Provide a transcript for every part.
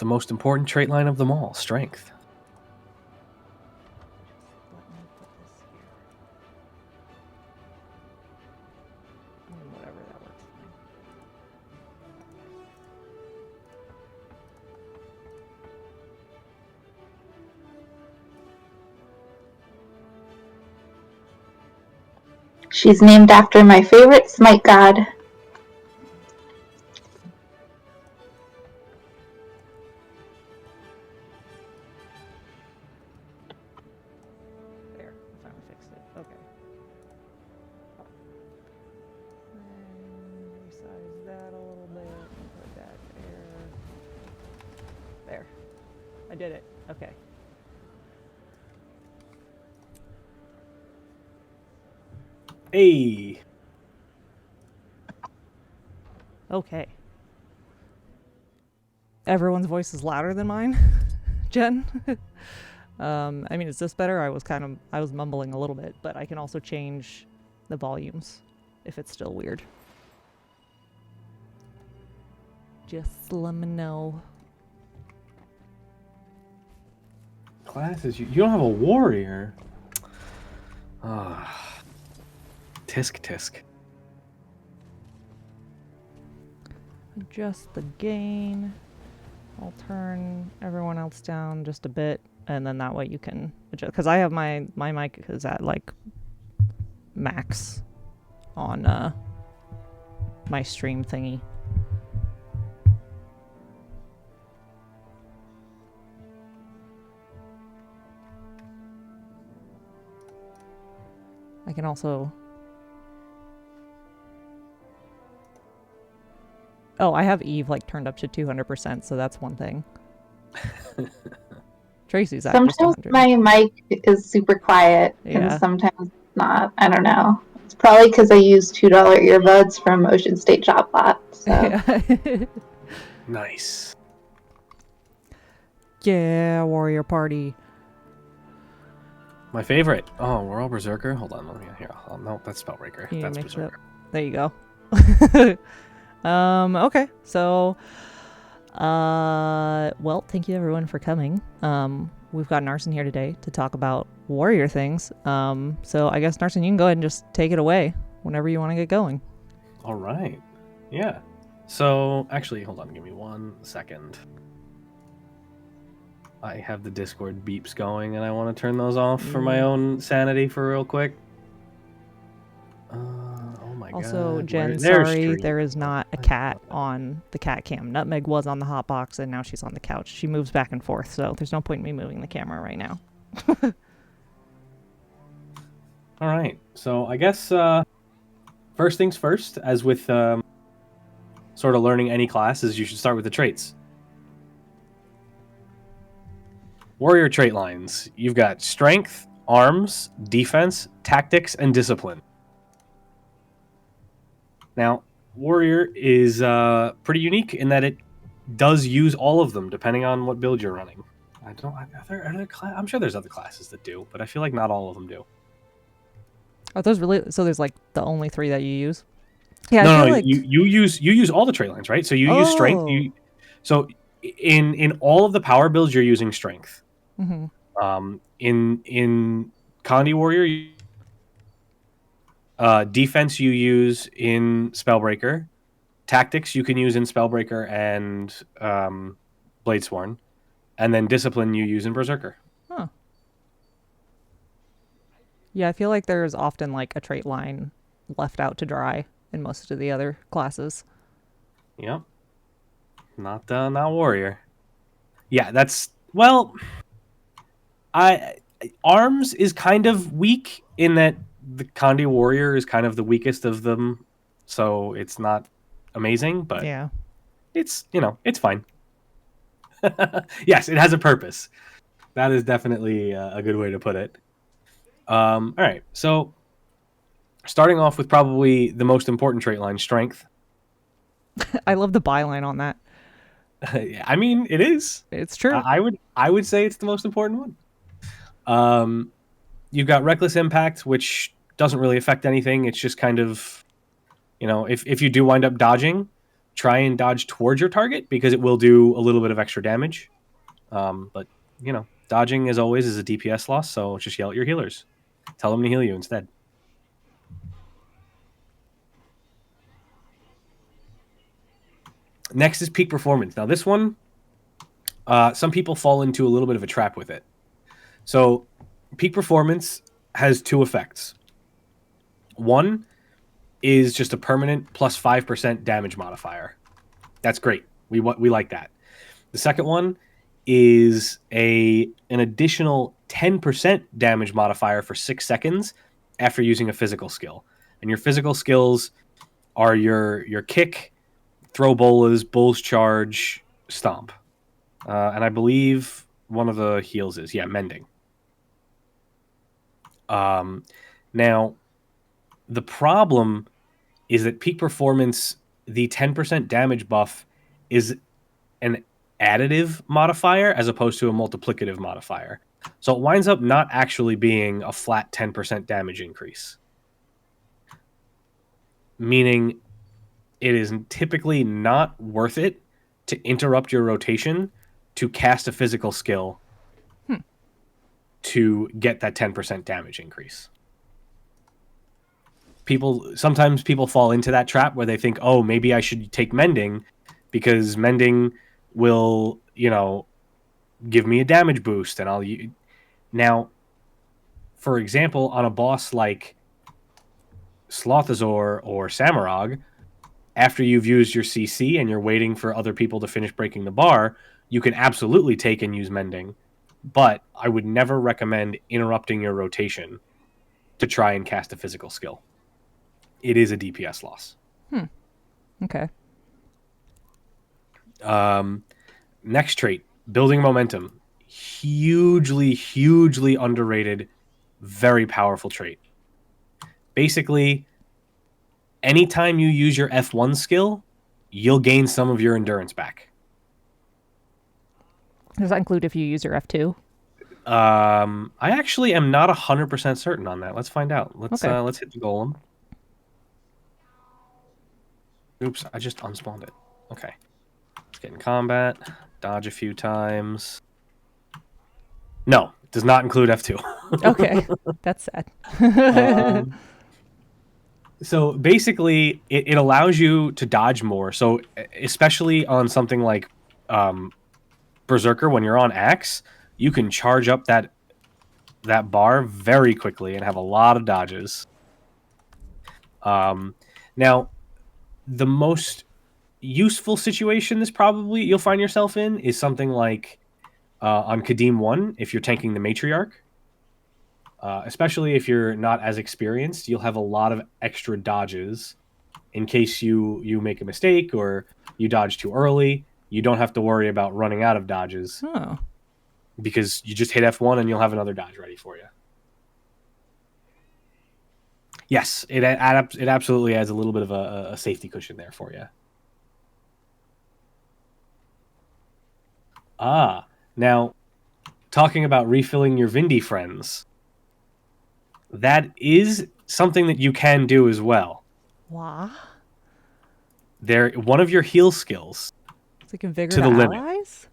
the most important trait line of them all, strength. Let me put this here. Whatever, that works fine. She's named after my favorite smite god. There, I finally fixed it. Okay. And resize that a little bit and put that there. There. I did it. Okay. Hey. Okay. Everyone's voice is louder than mine, Jen. I mean, is this better? I was mumbling a little bit, but I can also change the volumes if it's still weird. Just let me know. Classes, you don't have a warrior. Ah. Tisk. Adjust the gain. I'll turn everyone else down just a bit, and then that way you can adjust. Because I have my mic is at like max on my stream thingy. I can also... Oh, I have Eve like turned up to 200%, so that's one thing. Tracy's at just 100. Sometimes my mic is super quiet, and sometimes not. I don't know. It's probably because I use $2 earbuds from Ocean State Job Lot. So. Nice. Yeah, warrior party. My favorite. Oh, we're all berserker. Hold on, let me here. Oh, no, that's Spellbreaker. That's berserker. There you go. Okay, so well, thank you everyone for coming. We've got Narcin here today to talk about warrior things. So I guess Narcin, you can go ahead and just take it away whenever you want to get going. All right. Yeah. So actually, hold on, give me 1 second. I have the Discord beeps going, and I want to turn those off for my own sanity for real quick. Oh my god. Also, Jen, sorry, there is not a cat on the cat cam. Nutmeg was on the hot box, and now she's on the couch. She moves back and forth, so there's no point in me moving the camera right now. All right. So I guess first things first, as with sort of learning any class, is you should start with the traits. Warrior trait lines. You've got strength, arms, defense, tactics, and discipline. Now, warrior is pretty unique in that it does use all of them depending on what build you're running. I'm sure there's other classes that do, but I feel like not all of them do. Are those really? So there's like the only 3 that you use? Yeah. No, like... you use all the trait lines, right? So you use strength. So in all of the power builds, you're using strength. Mm-hmm. In Condi Warrior, defense you use in Spellbreaker, tactics you can use in Spellbreaker and Bladesworn, and then discipline you use in Berserker. Huh. Yeah, I feel like there's often like a trait line left out to dry in most of the other classes. Yep. Not warrior. Yeah, that's well. Arms is kind of weak in that the Condi Warrior is kind of the weakest of them, so it's not amazing, but yeah, it's it's fine. Yes, it has a purpose. That is definitely a good way to put it. All right, so starting off with probably the most important trait line, strength. I love the byline on that. I mean, it is. It's true. I would say it's the most important one. You've got reckless impact, which doesn't really affect anything. It's just kind of, if you do wind up dodging, try and dodge towards your target because it will do a little bit of extra damage. But, dodging, as always, is a DPS loss, so just yell at your healers. Tell them to heal you instead. Next is peak performance. Now, this one, some people fall into a little bit of a trap with it. So, peak performance has two effects. One is just a permanent plus 5% damage modifier. That's great. We like that. The second one is an additional 10% damage modifier for 6 seconds after using a physical skill. And your physical skills are your kick, throw bolas, bull's charge, stomp. And I believe one of the heals is, mending. Now, the problem is that peak performance, the 10% damage buff, is an additive modifier as opposed to a multiplicative modifier. So it winds up not actually being a flat 10% damage increase. Meaning it is typically not worth it to interrupt your rotation to cast a physical skill to get that 10% damage increase. Sometimes people fall into that trap where they think, oh, maybe I should take mending because mending will, give me a damage boost, and now, for example, on a boss like Slothazor or Samurag, after you've used your CC and you're waiting for other people to finish breaking the bar, you can absolutely take and use mending, but I would never recommend interrupting your rotation to try and cast a physical skill. It is a DPS loss. Okay. Next trait, building momentum. Hugely, hugely underrated, very powerful trait. Basically, anytime you use your F1 skill, you'll gain some of your endurance back. Does that include if you use your F2? I actually am not 100% certain on that. Let's find out. Let's hit the golem. Oops, I just unspawned it. Okay. Let's get in combat. Dodge a few times. No, it does not include F2. Okay, that's sad. So basically, it allows you to dodge more. So especially on something like Berserker, when you're on Axe, you can charge up that bar very quickly and have a lot of dodges. Now, the most useful situation you'll find yourself in is something like on Kadim 1, if you're tanking the Matriarch. Especially if you're not as experienced, you'll have a lot of extra dodges in case you make a mistake or you dodge too early. You don't have to worry about running out of dodges because you just hit F1 and you'll have another dodge ready for you. Yes, it absolutely adds a little bit of a safety cushion there for you. Now, talking about refilling your Vindy friends, that is something that you can do as well. Wow. They're one of your heal skills. It's like a vigor to the limit. Allies?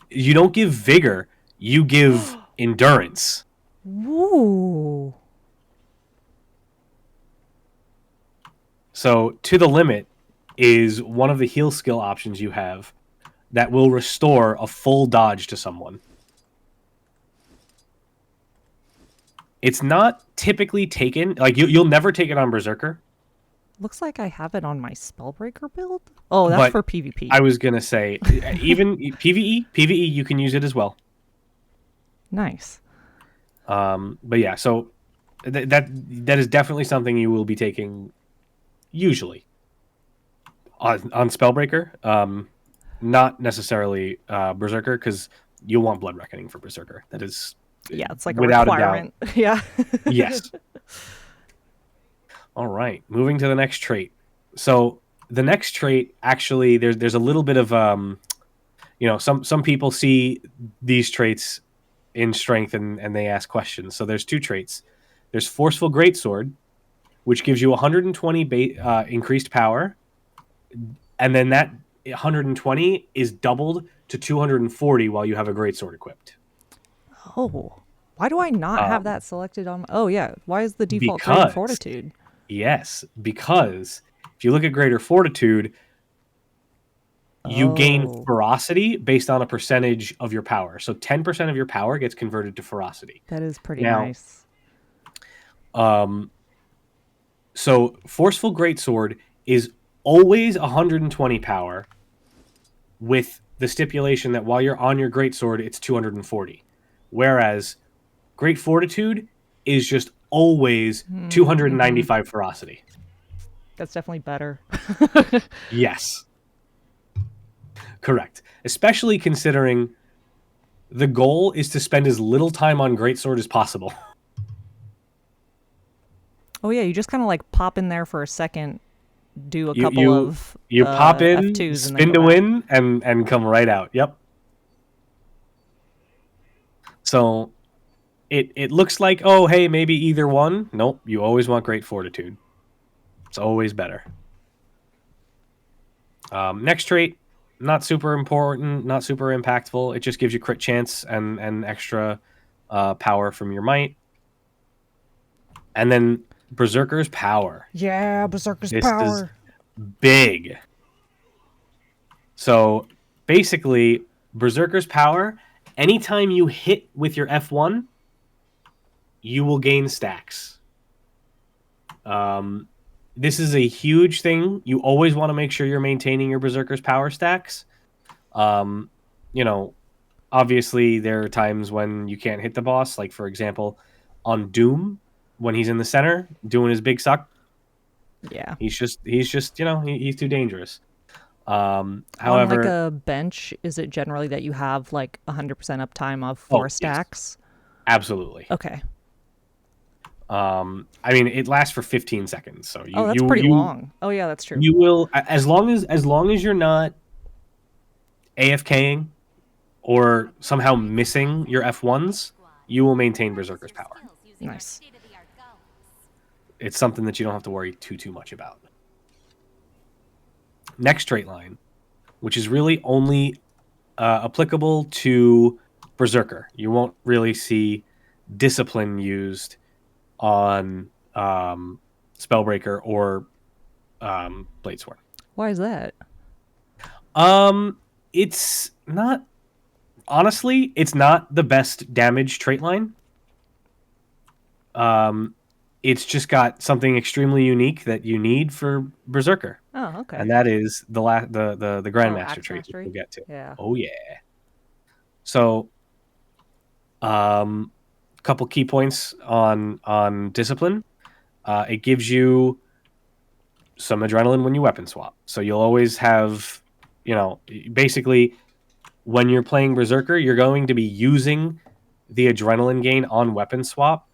You don't give vigor, you give endurance. Ooh. So, to the limit is one of the heal skill options you have that will restore a full dodge to someone. It's not typically taken, like you'll never take it on Berserker. Looks like I have it on my Spellbreaker build. Oh, that's for PvP. I was going to say, even PvE, you can use it as well. Nice. But yeah, so that is definitely something you will be taking usually on Spellbreaker. Not necessarily Berserker, because you'll want Blood Reckoning for Berserker. That is... Yeah, it's like a without requirement. A doubt. Yeah. Yes. All right, moving to the next trait. So the next trait, actually, there's a little bit of some people see these traits in strength and they ask questions. So there's two traits. There's Forceful Greatsword, which gives you 120 increased power and then that 120 is doubled to 240 while you have a greatsword equipped. Oh, why do I not have Um, that selected on? Oh yeah, why is the default Greater because Fortitude? yes, because if you look at Greater Fortitude, you gain Oh, ferocity based on a percentage of your power. So 10% of your power gets converted to ferocity. that is pretty Now, nice. so forceful greatsword is always 120 power, with the stipulation that while you're on your greatsword, it's 240. Whereas Great Fortitude is just always Mm-hmm. 295 ferocity. That's definitely better. Yes, correct. Especially considering the goal is to spend as little time on greatsword as possible. Oh yeah, you just kind of like pop in there for a second, do a You couple you of you pop in, F2s, and then spin go to back. win, and come right out. Yep. So it looks like, oh hey, maybe either one. Nope, you always want Great Fortitude. It's always better. Next trait, not super important, not super impactful. It just gives you crit chance and extra power from your might. And then Berserker's Power. Yeah, Berserker's This is power. big. So basically, Berserker's Power, anytime you hit with your F1, you will gain stacks. This is a huge thing. You always want to make sure you're maintaining your Berserker's Power stacks. Um, you know, obviously there are times when you can't hit the boss, like for example, on Doom, when he's in the center doing his big suck, Yeah. he's just he's too dangerous. On like However, a bench, is it generally that you have like 100% uptime of oh four yes, stacks? absolutely. Okay. I mean, it lasts for 15 seconds, so Oh, you that's you pretty you long. Oh yeah, that's true. you will, as long as you're not AFKing or somehow missing your F1s, you will maintain Berserker's Power. Nice. It's something that you don't have to worry too much about. Next trait line, which is really only applicable to Berserker. You won't really see Discipline used on Spellbreaker or Bladesworn. Why is that? It's not, honestly, it's not the best damage trait line. It's just got something extremely unique that you need for Berserker, Oh, okay. and that is the Oh, Grandmaster axe trait, which mastery. we'll get to. Yeah. Oh yeah. So, um, couple key points on discipline. It gives you some adrenaline when you weapon swap, so you'll always have, basically when you're playing Berserker, you're going to be using the adrenaline gain on weapon swap